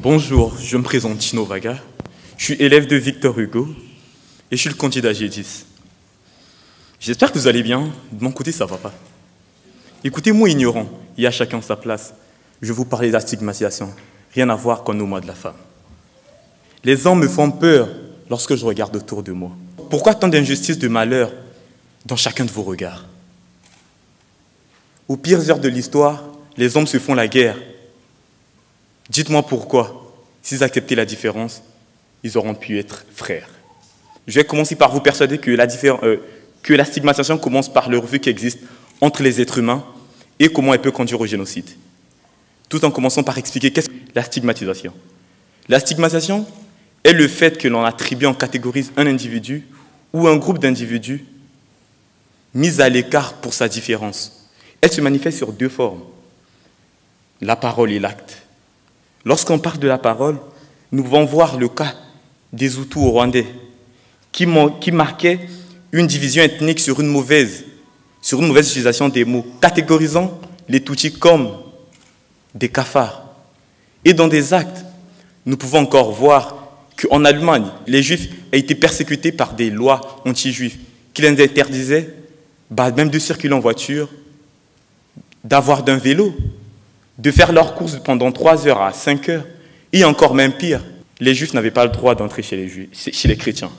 Bonjour, je me présente Tino Vaga, je suis élève de Victor Hugo et je suis le candidat G10. J'espère que vous allez bien, de mon côté ça va pas. Écoutez-moi ignorant, il y a chacun sa place. Je vais vous parler de la stigmatisation, rien à voir qu'en au mois de la femme. Les hommes me font peur lorsque je regarde autour de moi. Pourquoi tant d'injustice, de malheur dans chacun de vos regards? Aux pires heures de l'histoire, les hommes se font la guerre. Dites-moi pourquoi, s'ils acceptaient la différence, ils auront pu être frères. Je vais commencer par vous persuader que la stigmatisation commence par le refus qui existe entre les êtres humains et comment elle peut conduire au génocide. Tout en commençant par expliquer qu'est-ce que la stigmatisation. La stigmatisation est le fait que l'on attribue, on catégorise un individu ou un groupe d'individus mis à l'écart pour sa différence. Elle se manifeste sur deux formes, la parole et l'acte. Lorsqu'on parle de la parole, nous pouvons voir le cas des Hutus au Rwandais, qui marquaient une division ethnique sur une mauvaise utilisation des mots, catégorisant les Tutsis comme des cafards. Et dans des actes, nous pouvons encore voir qu'en Allemagne, les Juifs ont été persécutés par des lois anti-juives qui les interdisaient même de circuler en voiture, d'avoir d'un vélo, de faire leurs courses pendant 3 heures à 5 heures, et encore même pire, les Juifs n'avaient pas le droit d'entrer chez les chrétiens.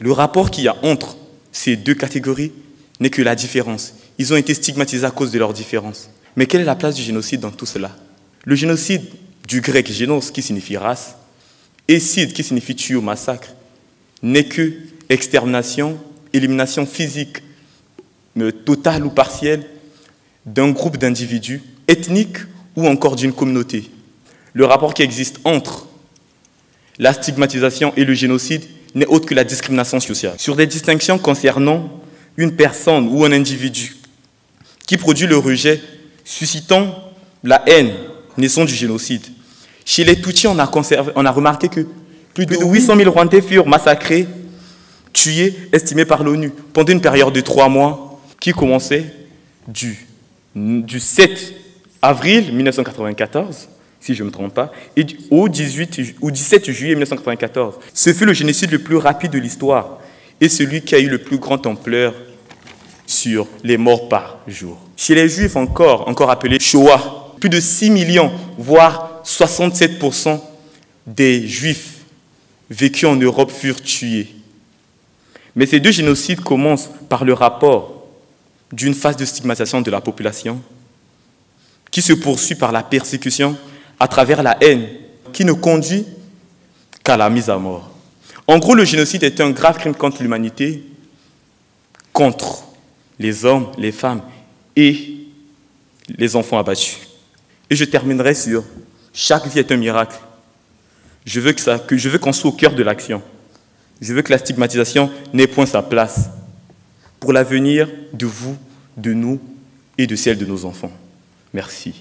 Le rapport qu'il y a entre ces deux catégories n'est que la différence. Ils ont été stigmatisés à cause de leur différence. Mais quelle est la place du génocide dans tout cela? Le génocide, du grec génos, qui signifie race, et cide, qui signifie tuer ou massacre, n'est que extermination, élimination physique, totale ou partielle, d'un groupe d'individus ethniques ou encore d'une communauté. Le rapport qui existe entre la stigmatisation et le génocide n'est autre que la discrimination sociale. Sur des distinctions concernant une personne ou un individu qui produit le rejet, suscitant la haine, naissant du génocide. Chez les Tutsis, on a remarqué que plus de 800 000 Rwandais furent massacrés, tués, estimés par l'ONU, pendant une période de 3 mois qui commençait du 7 avril 1994, si je ne me trompe pas, et au 17 juillet 1994. Ce fut le génocide le plus rapide de l'histoire et celui qui a eu le plus grande ampleur sur les morts par jour. Chez les Juifs, encore appelés Shoah, plus de 6 millions, voire 67% des Juifs vécus en Europe furent tués. Mais ces deux génocides commencent par le rapport d'une phase de stigmatisation de la population qui se poursuit par la persécution à travers la haine, qui ne conduit qu'à la mise à mort. En gros, le génocide est un grave crime contre l'humanité, contre les hommes, les femmes et les enfants abattus. Et je terminerai sur « Chaque vie est un miracle ». Je veux qu'on soit au cœur de l'action. Je veux que la stigmatisation n'ait point sa place pour l'avenir de vous, de nous et de celle de nos enfants. Merci.